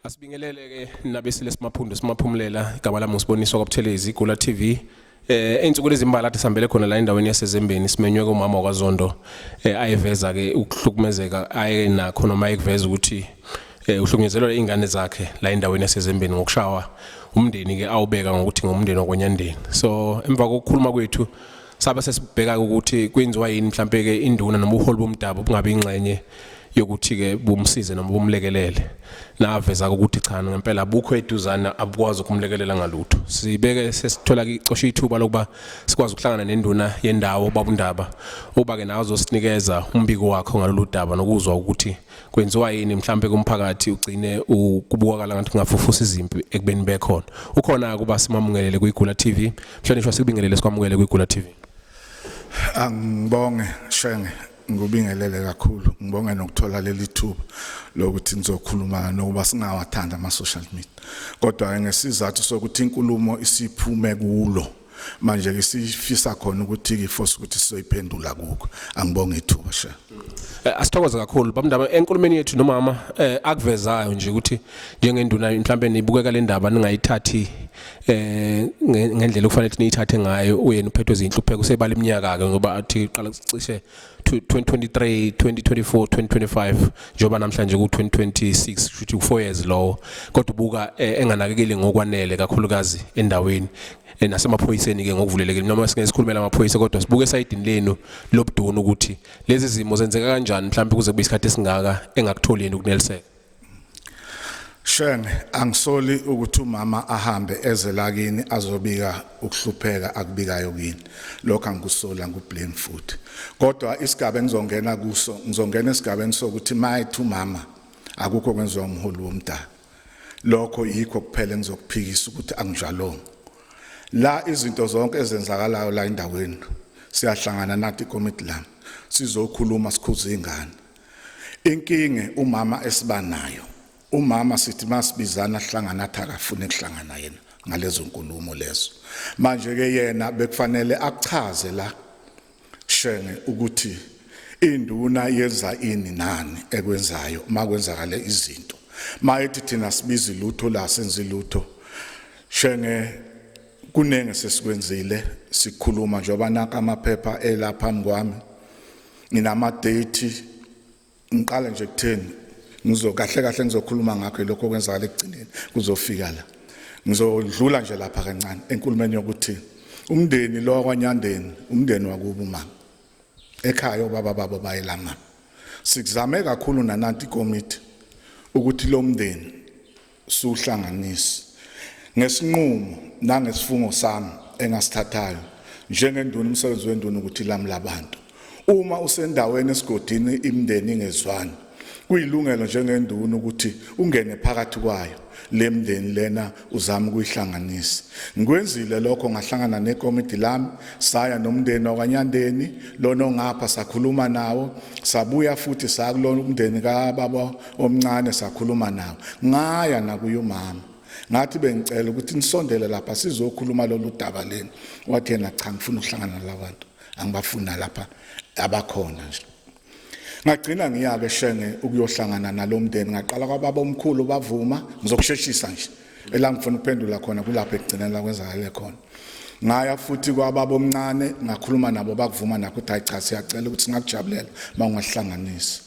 Asibingelele ke nabesile simaphumulela igama lami uSiboniswa kwaButhelezi Gula TV. Einsuku lezimbala athi sihambele khona la endaweni yaseZembeni simenywe kumama wakwaZondo ayeveza ke ukuhlukumezeka aye nakho noma ayekuveza ukuthi uhlukunyezelwa ingane zakhe la endaweni yaseZembeni ngokushawa umndeni ke awubeka ngokuthi ngomndeni wakwenyandeni. So emva kokukhuluma kwethu sabe sesibheka ukuthi kwenziwa yini mhlambe ke induna noma uholi bomdabu bungabe ingxenye yokuthi ke bumsize noma bumlekelele naveza ukuthi cha ngempela abukho eduzana abukwazi ukumlekelela ngalutho. Sibeke sesithola icosha ithuba lokuba sikwazi ukuhlangana nenduna yendawo babundaba oba ke nazo sinikeza umbiko wakho ngalolu daba nokuzwa ukuthi kwenziwa yini mhlambe kumphakathi ugcine ukubukakala ngathi kungafufusa izimpi ekubeni bekhona. Ukhona kuba simamungelele kuIgula TV. Mhlonishwa sikubingelele sikwamukele kuIgula TV. Angibonge Shenge ngubingelele kakhulu ngibonge nokuthola leli thuba lokuthi ngizokhuluma nokuba singawathanda ama social media kodwa ngesizathu sokuthi inkulumo isiphume kulo manje ke sifisa khona ukuthi ke force ukuthi sizoyiphendula kuko angibonge ithuba sha asithokoza kakhulu bamndaba enkulumeni yethu nomama akuvezayo nje ukuthi njengenduna mhlambe nibukeka le ndaba ningayithathi ngendlela okufanele niyithathe ngayo uyena uphethwe izinhlupheko sebala iminyaka ke ngoba athi qala sicishe 2023 2024 2025 njoba namhlanje ku 2026 futhi u4 years lo kodwa ubuka enganakekeli ngokwanele kakhulukazi endaweni nasemaphoyiseni ke ngokuvulelekile noma singesikhulumela amaphoyisa kodwa sibuke esayidini lenu lobuduna ukuthi lezi zimo zenzeka kanjani mhlawumbe kuze kube isikhathi esingaka engakutholi yena ukuneliseka. Shenge angisoli ukuthi umama ahambe ezelakini azobika ukuhlupheka akubikayo kini lokho angikusola ngublame futhi kodwa isigaba engizongena kuso ngizongena esigabeni sokuthi mayithi umama akukho kwenziwa umholi womdaba lokho yikho kuphela engizokuphikisa ukuthi angijalongo la izinto zonke ezenzakalayo la endaweni siyahlangana nathi ikomiti lami sizokhuluma sikhuza ingane inkinge umama esibanayo umama sithi masibizana hlangana athi akafune ukuhlangana yena ngalezo nkulumo lezo manje ke yena bekufanele akuchaze la Shenge ukuthi induna yenza ini nani ekwenzayo makwenzakala izinto mayithi thina sibiza lutho la senza lutho Shenge kunenge sesikwenzile sikhuluma njoba naka amaphepha elapha ngwami nginama date ngiqala nje kutheni kahle ngizokhuluma ngakho lokho kwenzakala ekugcineni kuzofika la ngizodlula nje lapha kancane enkulumeni yokuthi umndeni lo kwaNyandeni umndeni wakubo mama ekhaya obaba babo bayelama sikuzame kakhulu nananti ikomiti ukuthi lo mndeni suhlanganise ngesinqumo nangesifungo sami engasithathayo njengenduna umsebenzi wenduna ukuthi lami labantu uma usendaweni esigodini imndeni ingezwani kuyilungelo njengenduna ukuthi ungene phakathi kwayo lemndeni lena uzama ukuyihlanganisa ngikwenzile lokho ngahlangana nekomiti lami saya nomndeni wakwaNyandeni lona ngapha sakhuluma nawo sabuya futhi sakulona umndeni kababa omncane sakhuluma nawo ngaya nakuyo mama ngathi bengicela ukuthi nisondele lapha sizokhuluma lolu daba leni wathi yena cha ngifuna ukuhlangana nalabantu angibafuna lapha abakhona nje ngagcina ngiyake Shenge ukuyohlangana nalomndeni ngaqala kwababa omkhulu bavuma ngizokusheshisa nje ela ngifuna ukuphendula khona kulapho egcina la kwenzakala khona ngaya futhi kwababa omncane ngakhuluma nabo bakuvuma nakho ukuthi hayi cha siyacela ukuthi singakujabulela mawungahlanganisa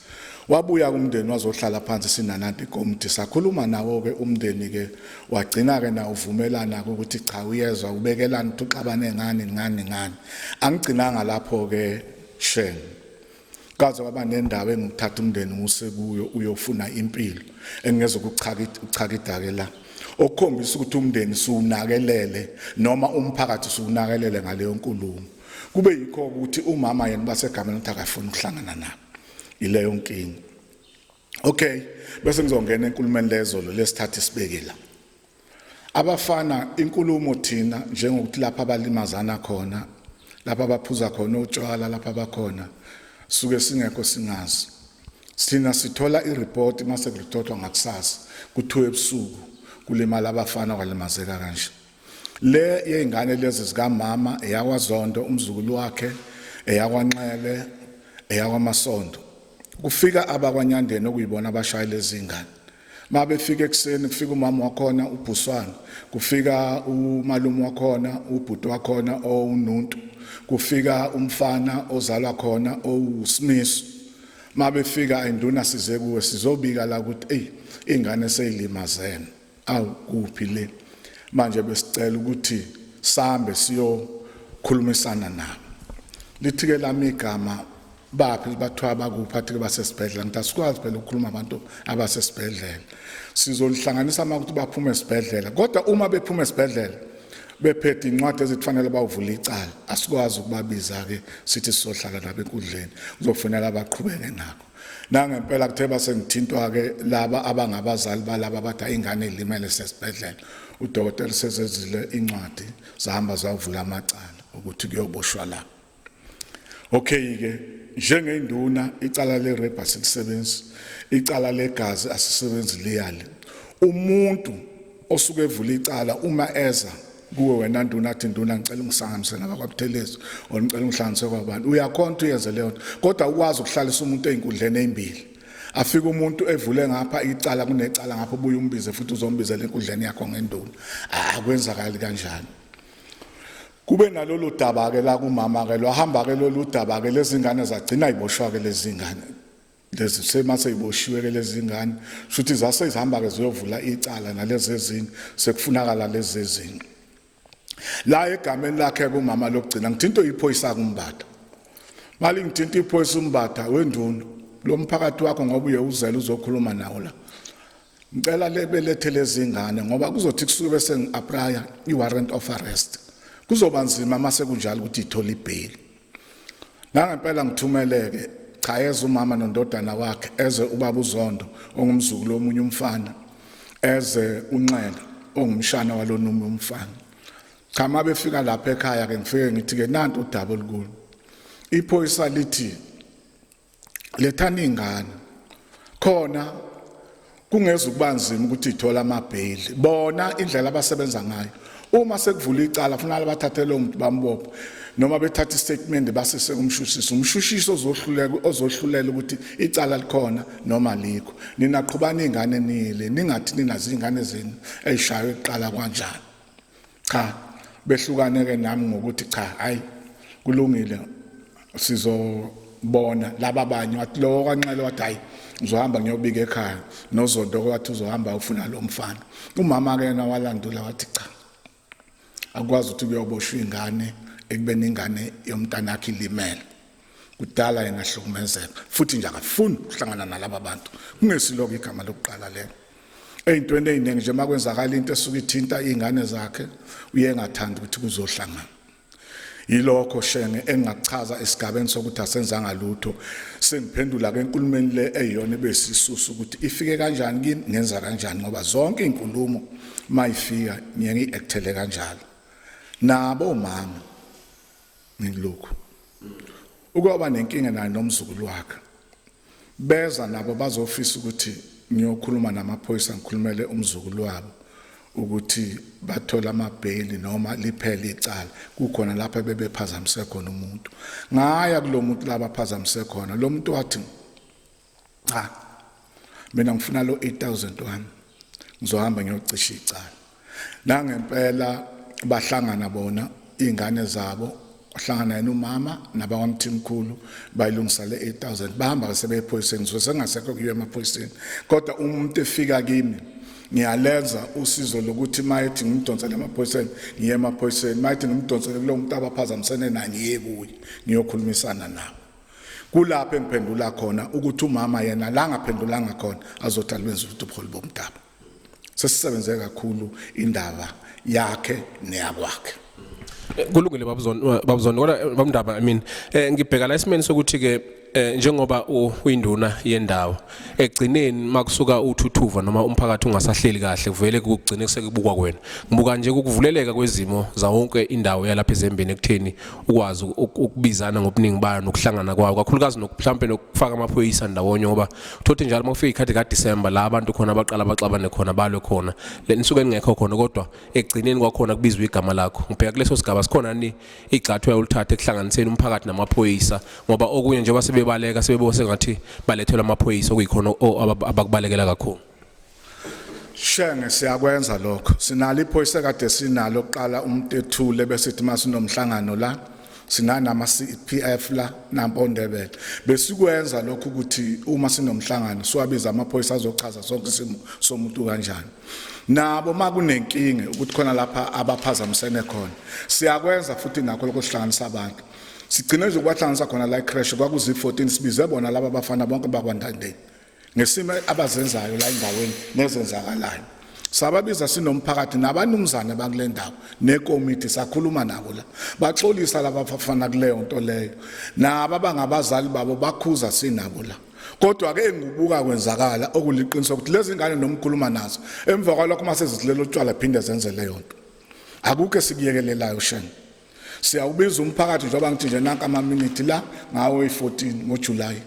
wabuya kumndeni wazohlala phansi sinananti ikomiti sakhuluma nawo ke umndeni ke wagcina ke na uvumelana ukuthi cha uyezwa ubekelana uxabane ngani angigcinanga lapho ke Shenge kaze kwaba nendaba engithatha umndeni musekuyo uyofuna impilo engeze ukuchakida ke la okukhombisa ukuthi umndeni sunakelele noma umphakathi sunakelele ngaleyo nkulumo kube yikho ukuthi umama yena basegameni ukuthi akafuna ukuhlangana nabo ileyo nkingi okay bese ngizongena enkulumeni lezolo lesithatha isibekela abafana inkulumo thina njengokuthi lapha abalimazana khona lapha abaphuza khona utshwala lapha abakhona suke singekho singazi sina sithola ireport mase kurithotwa ngakusasa ku2 ebusuku kulimala abafana kwalimazeka kanje le yengane lezi zikamama eyakwaZondo umzukulu wakhe eyakwaNxele eyakwamasondo kufika abakwaNyandeni okuyibona abashayela ezingane mabefika ekseni kufika umama wakhona uBhuswana, kufika umalume wakhona ubhuti wakhona oununtu, kufika umfana ozalwa khona ousimiso. Mabefika induna size kuwe sizobika la ukuthi ingane seyilimazene awu kuphi le. Manje besicela ukuthi sambe siyokhulumisana nabo. Lithi-ke lami igama baphi bathiwa bakuphathi ke basesibhedlela, ngithi asikwazi phela ukukhuluma abantu abasesibhedlela, sizolihlanganisa ukuthi baphume esibhedlela. Kodwa uma bephuma esibhedlela bephethe incwadi ezikufanele bawuvula icala, asikwazi ukubabiza-ke sithi sizohlala nabo enkundleni, kuzofuneka abaqhubeke nako. Nangempela kuthe basengithintwa-ke laba abangabazali balaba bathi ingane ilimele sesibhedlela, udokotela sezezile incwadi zahamba zawuvula amacala ukuthi kuyoboshwa la. Okay-ke njengeyinduna icala le-rape asilisebenzi, icala legazi asisebenzi liyale. Umuntu osuke evula icala uma eza kuwe wena nduna athi nduna ngicela ungisanganise nabakwaButhelezi or ngicela ungihlanganise kwabantu, uyakhona ukuthi uyenze leyo nto, kodwa ukwazi ukuhlalisa umuntu ey'nkundleni ey'mbili. Afike umuntu evule ngapha icala kunecala ngapha ubuye umbize futhi uzombizela enkundleni yakho ngenduna. Akwenzakali kanjani. Kube nalolu daba-ke la kumama-ke lwahamba-ke lolu daba-ke lezi ngane zagcina yiboshwa-ke lezi ngane. Lezi semase yiboshiwe-ke lezi ngane, futhi zase zihamba-ke ziyovula icala nalezi ezinye sekufunakala lezi ezinye. La egameni lakhe kumama lokugcina ngithinto iphoyisa kuMbatha. Mali ngithinto iphoyisa uMbatha wenduna lo mphakathi wakho ngoba uye uzela uzokhuluma nawo la. Ngicela lebelethe lezi ngane ngoba kuzothi kusuke bese ngi-applya i-warrant of arrest. Kuzoba nzima mase kunjalo ukuthi ithole ibail. Nangempela ngithumeleke cha eze umama nondodana wakhe, eze ubaba uZondo ongumzukulu omunye umfana, eze uNxele ongumshana walonumi umfana. Cha mabefika lapha ekhaya ke ngifike ngithi-ke nanti udaba olukhulu. Iphoyisa lithi lethani ingane khona kungeza ukuba nzima ukuthi ithola amabhayili. Bona indlela abasebenza ngayo, uma sekuvula icala kufanele bathathele umuntu bambophe noma bethatha istatement basise kumshushisi. Umshushiso ozohlulela ukuthi icala likhona noma likho. Nina qhubana ingane nile, ningathi ninazi ingane zenu eyishaywe eqala kanjani. Cha behlukane-ke nami ngokuthi cha hayi kulungile sizobona laba abanye. Wathi lo kaNxele wathi hayi uzohamba ngiyobika ekhaya, noZondo wathi uzohamba ufuna lo mfana. Umama-ke yena walandula wathi cha akwazi ukuthi kuyoboshwa ingane ekubeni ingane yomntana wakhe ilimele. Kudala yena hlukumezeka futhi nje akafuni ukuhlangana nalabo abantu. Kungesiloko igama lokuqala lelo. Ey'ntweni ey'ningi nje makwenzakala into esuke ithinta iy'ngane zakhe uye engathandi ukuthi kuzohlangana. Yilokho shenge engingachaza esigabeni sokuthi asenzanga lutho. Sengiphendula-ke enkulumeni le eyiyona ebesisusa ukuthi ifike kanjani kimi ngenza kanjani ngoba zonke iy'nkulumo mayifika ngiye ngi-actele kanjalo. Nabo mama ngilokhu ukuba nenkinga naye nomzukulu wakhe beza nabo bazofisa ukuthi ngiyokhuluma namaphoyisa ngikhulumele umzukulu wabo ukuthi bathola amabhayili noma liphele icala. Kukhona lapha bebephazamise khona umuntu. Ngaya kulo muntu laba phazamise khona. Lo muntu wathi cha mina ngifuna lo 8,000 wami ngizohamba ngiyocisha icala. Nangempela bahlangana bona ingane zabo, bahlangana yena umama nabakwamthimkhulu bayilungisa le 8,000 bahamba sebephoyiseni. Sengasekho kuyo emaphoyiseni, kodwa umuntu efika kimi ngiyalenza usizo lokuthi mayithi ngimdonsele emaphoyiseni ngiye emaphoyiseni, mayithi ngimdonsele kulo muntu abaphazamisene naye ngiye kuye ngiyokhulumisana nabo. Kulapho engiphendula khona ukuthi umama yena la ngaphendulanga khona azothi alwenza ukuthi ubuholi bomdaba. Sesisebenze kakhulu indaba yakhe neyakwakhe. Kulungile babuZondo kodwa bamndaba I mean ngibheka la isimeni sokuthi ke njengoba uyinduna yendawo egcineni makusuka uthuthuva noma umphakathi ungasahleli kahle kuvele kugcine sekubukwa kwena. Ngibuka nje ukuvuleleka kwezimo za wonke indawo yalapha eZembeni ekutheni ukwazi ukubizana ngobuningi bayo nokuhlangana kwawo kakhulukazi mhlambe nokufaka amaphoyisa ndawonye ngoba uthothi njalo makufika ikhathi kaDisemba la abantu khona abaqala baxabane khona balwe khona le nisuke ningekho khona kodwa egcineni kwakhona kubizwa igama lakho. Ngibheka kuleso sigaba sikhona ni igxathu yoluthatha ekuhlanganiseni umphakathi namaphoyisa ngoba okunye nje basebebaleka sebebose ngathi balethelwa amaphoyisa okuyikhona abakubalekela kakhulu. Shenge siyakwenza lokho. Sinalo iphoyisa kade sinalo oqala umuntu ethule bese sithi masinomhlangano la. Sinanama CPF la nampondebele. Besikwenza lokho ukuthi uma sinomhlangano siwabiza amaphoyisa azochaza sonke isimo somuntu kanjani. Nabo makunenkinga ukuthi khona lapha abaphazamisene khona. Siyakwenza futhi nakho lokho sihlanganisa abantu. Sigcine nje ukwahlanganisa khona la crash kwakuzi 14 sibize bona laba bafana bonke bakwandandeni. Ngesimo abazenzayo la endaweni nezenzakalayo. Sababiza sinomphakathi nabanumzane bakule ndawo nekomiti sakhuluma nabo la. Baxolisa laba bafana kuleyo nto leyo. Nabo abangabazali babo bakhuza sinabo la. Kodwa ke engibuka kwenzakala okuliqiniso ukuthi lezi ngane nomkhuluma nazo emva kwalokho mase zizilelo utshwala phinde zenze leyo nto. Akuke sikuyekelelayo sheni. Siyawubiza umphakathi njengoba ngithi nje nanka ama minute la ngawo 14 ngoJuly.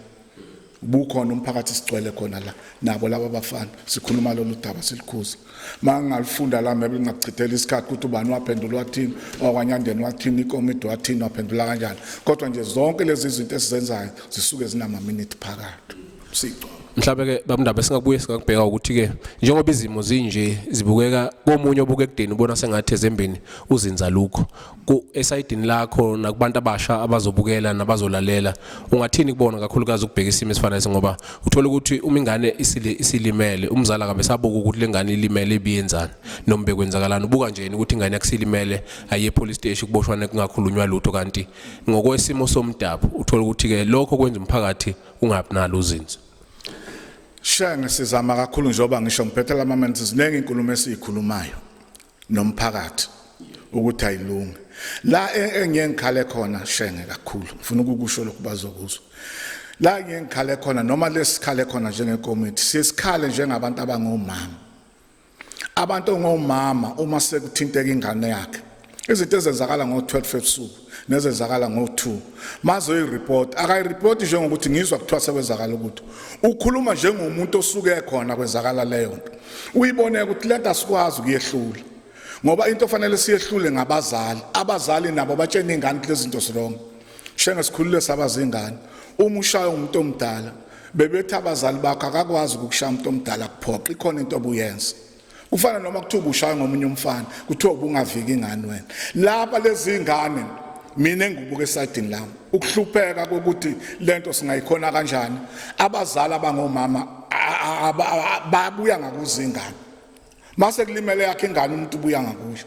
Bukhona umphakathi sigcwele khona la nabo laba bafana sikhuluma lolu daba silikhuza mangalifunda la maybe ngachithela isikhathi ukuthi ubani waphendula wathini okwanyandeni wathini ikomiti wathini waphendula kanjani kodwa nje zonke lezi zinto esizenzayo zisuke zinama minute phakathi sico mhlawumbe ke babundaba singabuye singakubheka ukuthi ke njengoba izimo zinje zibukeka komunye obuke ekudeni ubona sengathi ezembeni uzinza lukho ku esayidini lakho nakubantu abasha abazobukela nabazolalela ungathini kubona kakhulukazi ukubheka isimo esifanele ngoba uthola ukuthi uma ingane isilimele umzala kabe sabuka ukuthi lengane ilimele ibiyenzani noma bekwenzakalana ubuka nje ukuthi ingane yakusilimele aye police station kuboshwane kungakhulunywa lutho kanti ngokwesimo somdabu uthola ukuthi ke lokho kwenza umphakathi ungabi nalo uzinzo. Shenge sizama kakhulu njengoba ngisho ngiphethe lama minutes ziningi inkulumo esiyikhulumayo nomphakathi ukuthi ayilunge la engiyengikhale khona shenge kakhulu ngifuna ukukusho lokho bazokuzwa la engiyengikhale khona noma lesikhale khona njengekomiti sisikhale njengabantu abangomama abantu ngomama uma sekuthinteka ingane yakhe izinto ezenzakala ngo12 ebusuku nezenzakala ngo2 mazo ireport akayireport njengokuthi ngizwa kuthiwa sekwenzakala ukuthi ukhuluma njengomuntu osuke khona kwenzakala leyo nto uyibone ukuthi lento asikwazi ukuyehlula ngoba into ofanele siyehlule ngabazali abazali nabo batshena ingane lezi zinto sirongo shenge sikhulule sabazingane uma ushaya umuntu omdala bebethi abazali bakho akakwazi ukushaya umuntu omdala kuphoqa ikhona into obuyenza ufana noma kuthiwa ushaya ngomunye umfana kuthiwa ubungaviki ingane wena lapha lezi ingane mina engibuke esayidini lami ukuhlupheka kokuthi lento singayikhona kanjani abazali abangomama babuya ngakuzingane mase kulimele yakhe ingane umuntu ubuya ngakusho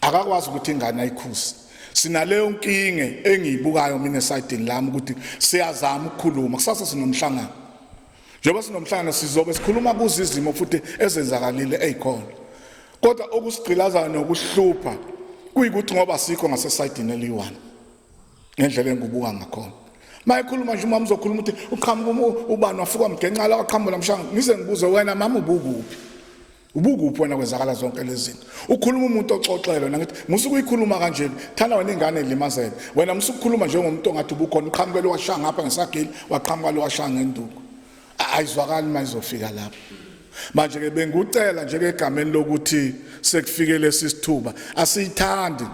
akakwazi ukuthi ingane ayikhusi sinaleyo nkinge engiyibukayo mina esayidini lami ukuthi siyazama ukukhuluma kusasa sinomhlangano njengoba sinomhlangano sizobe sikhuluma kuzo izimo futhi ezenzakalile ezikhona kodwa okusigqilazayo nokuhlupha kuyikuthi ngoba sikho ngasesayidini eli1 ngendlela engibuka ngakhona mayikhuluma nje uma mzokhuluma ukuthi uqhamuka ubani wafuka mgenqala waqhamula mshanga ngize ngibuze wena mama ubukuphi wena kwenzakala zonke lezi zinto ukhuluma umuntu oxoxelwe nangithi musukuyikhuluma kanje thana wena ingane elimazele wena musukukhuluma njengomuntu ongathi ubukhona uqhamukele washanga ngapha ngesagili waqhamuka washanga ngenduku ayizwakali mayizofika lapho manje ke bengucela nje ke egameni lokuthi sekufike lesisithuba asiyithandi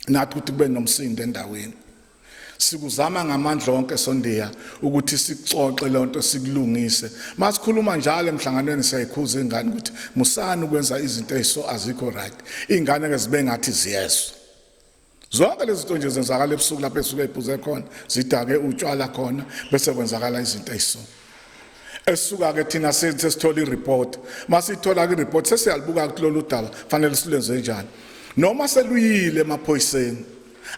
nathi ukuthi kube nomsindo endaweni sikuzama ngamandla onke sondiya ukuthi sixoxe lonto sikulungise masikhuluma njalo emhlanganweni siyayikhuza ingane ukuthi musani ukwenza izinto eziso azikho right ingane ke zibe ngathi ziyeswa zonke lezi zinto nje zenzakala ebusuku lapho esuke iphuze khona zidake utshwala khona bese kwenzakala izinto eziso esuka ke thina sesithola ireport masithola ireport sesiyalibuka kulolu daba fanele silenze njani noma seluyile emaphoyiseni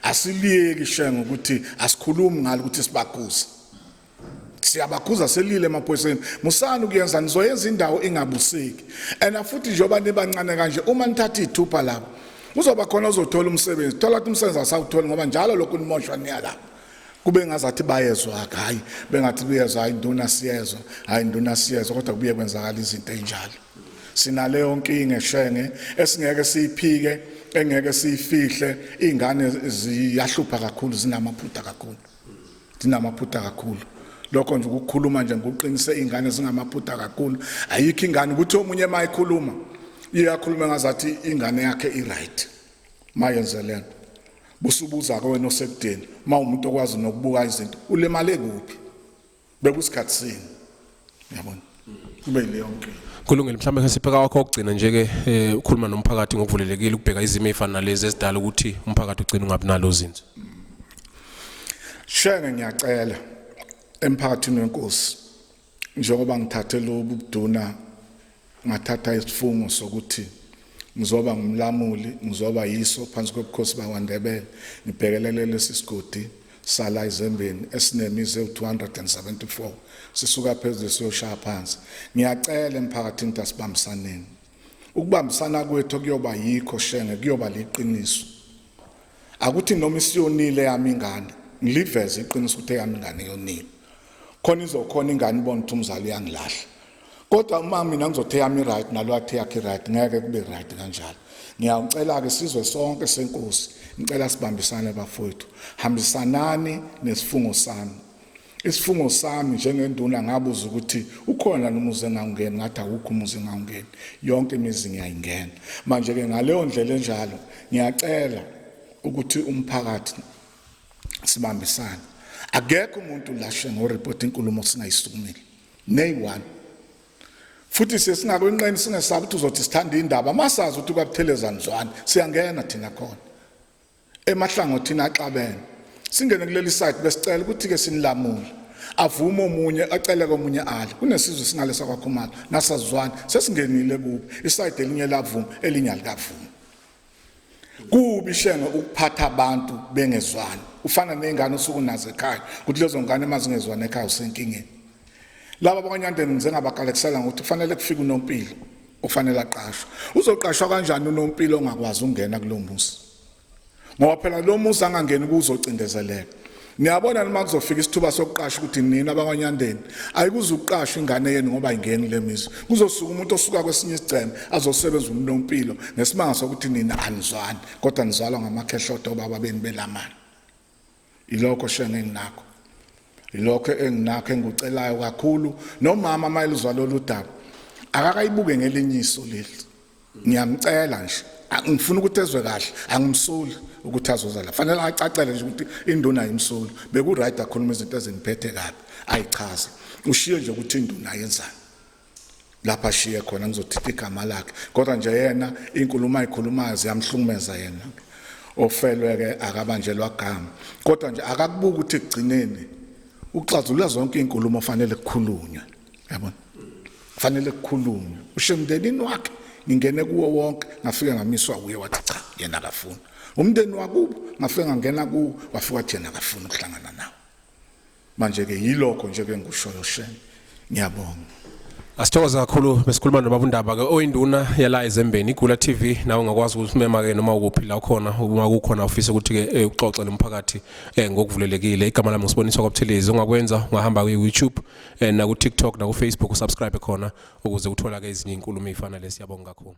asiliyeki shenge ukuthi asikhulumi ngalo ukuthi sibakhuza siyabakhuza selile emaphoyiseni musani ukuyenza nizoyenza indawo ingabuseki and futhi njengoba nibancane kanje uma nithatha ithupha lapho uzoba khona uzothola umsebenzi thola ukuthi umsebenzi asawuthola ngoba njalo lokhu nimoshwa niya lapho kube ngazathi bayezwa hayi bengathi buyezwa hayi nduna siyezwa hayi nduna siyezwa kodwa kubuye kwenzakala izinto ezinjalo sinaleyo nkinga shenge esingeke siyiphike engeke siyifihle ingane ziyahlupha kakhulu zinamaphutha kakhulu lokho nje ukukhuluma nje ngokuqinise ingane zingamaphutha kakhulu ayikho ingane ukuthi omunye mayikhuluma iyakhuluma ngazathi ingane yakhe iright mayenzelena busubuza ke wena osekudeni umuntu okwazi nokubuka izinto ulemale kuphi bekusikhathi sini yabona kube leyo nkinga Kulungile mhlambe ke sipheka wakho okugcina nje ke ukhuluma nomphakathi ngokuvulelekile ukubheka izimo ezifana nalezi ezidala ukuthi umphakathi ugcina ungabi nalo zinzo. Shenge ngiyacela emphakathini wenkosi njengoba ngithathe lo bubuduna ngathatha isifungo sokuthi ngizoba ngumlamuli ngizoba yiso phansi kobukhosi bakwaNdebele ngibhekelele lesi sigodi sala eZembeni esinemize u274 sisuka phezulu siyoshaya phansi. Ngiyacela emphakathini ukuthi asibambisaneni. Ukubambisana kwethu kuyoba yikho shenge kuyoba liqiniso. Akuthi noma isiyonile yami ingane ngiliveze iqiniso ukuthi yami ingane yonile. Khona izokhona ingane ibona ukuthi umzali uyangilahla. Kodwa uma mina ngizothe yami right nalo athe yakhe right ngeke kube right kanjalo. Ngiyacela ke sizwe sonke senkosi ngicela sibambisane bafowethu. Hambisanani nesifungo sami. Isifungo sami njengenduna ngabuza ukuthi ukhona nomuzi engangena ngathi akukho umuzi engangena. Yonke imizi ngiyayingena. Manje ke ngaleyo ndlela enjalo ngiyacela ukuthi umphakathi sibambisane. Akekho umuntu lashe ngoreport inkulumo singayisukumile. Nay1. Futhi sesingakwenqeni singesabi ukuthi uzothi sithanda indaba masazi ukuthi kwabuthelezana zwane siyangena thina khona. Emahlangothini axabene. Singene kuleli site besicela ukuthi ke sinilamule. Avume omunye acele komunye ali. Kunesizwe singalesa kwakhumalo nasazwane sesingenile kubo. Isite elinye lavuma elinye alikavumi. Kubi shenge ukuphatha abantu bengezwana. Ufana nezingane usuku nazo ekhaya. Ukuthi lezo ngane mazingezwana ekhaya usenkingeni. Laba abakwaNyandeni ngizengabakalekisela ngokuthi kufanele kufike unompilo ofanele aqashwe. Uzoqashwa kanjani unompilo ongakwazi ukungena kulo muzi? Ngoba phela lo muzi angangeni kuzocindezeleka. Niyabona noma kuzofika isithuba sokuqasha ukuthi nina abakwaNyandeni ayikuze uqashwe ingane yenu ngoba ingeni lemizi. Kuzosuka umuntu osuka kwesinye isigceme azosebenza unompilo nesimanga sokuthi nina anizwani kodwa nizalwa ngamakhehloto obaba beni belamani. Ilokho shenge nginakho. Ilokho enginakho engicelayo kakhulu nomama mayeluzwa lolu daba akakayibuke ngelinyiso leli. Ngiyamcela nje ngifuna ukuthi ezwe kahle angimsoli ukuthi azozala. Fanele acacele nje ukuthi induna ayimsoli. Beku right akhuluma izinto eziniphethe kabi ayichaze. Ushiye nje ukuthi induna yenzani. Lapha shiye khona ngizothithi igama lakhe. Kodwa nje yena inkulumo ayikhulumayo ziyamhlumeza yena. Ofelwe ke akabanjelwa gama. Kodwa nje akakubuka ukuthi egcineni uxazulula zonke inkulumo fanele kukhulunywe. Yabona? Fanele kukhulunywe. Ushemndenini wakhe ngingene kuwo wonke ngafika ngamiswa uye wathi cha yena akafuni. Umndeni wakubo ngafika ngangena kuwo wafika wathi yena akafuni ukuhlangana nawo. Manje ke yilokho nje ke ngushoyo shene. Ngiyabonga. Asithokoza kakhulu besikhuluma nobabundaba ke oyinduna yala eZembeni Igula TV nawe ungakwazi ukusimema ke noma ukuphi la khona uma kukhona ufisa ukuthi ke uxoxe nomphakathi ngokuvulelekile. Igama lami ngiSiboniswa kwaButhelezi. Ungakwenza ungahamba ku YouTube na ku TikTok na ku Facebook usubscribe khona ukuze uthola ke ezinye inkulumo ezifana lesi. Siyabonga kakhulu.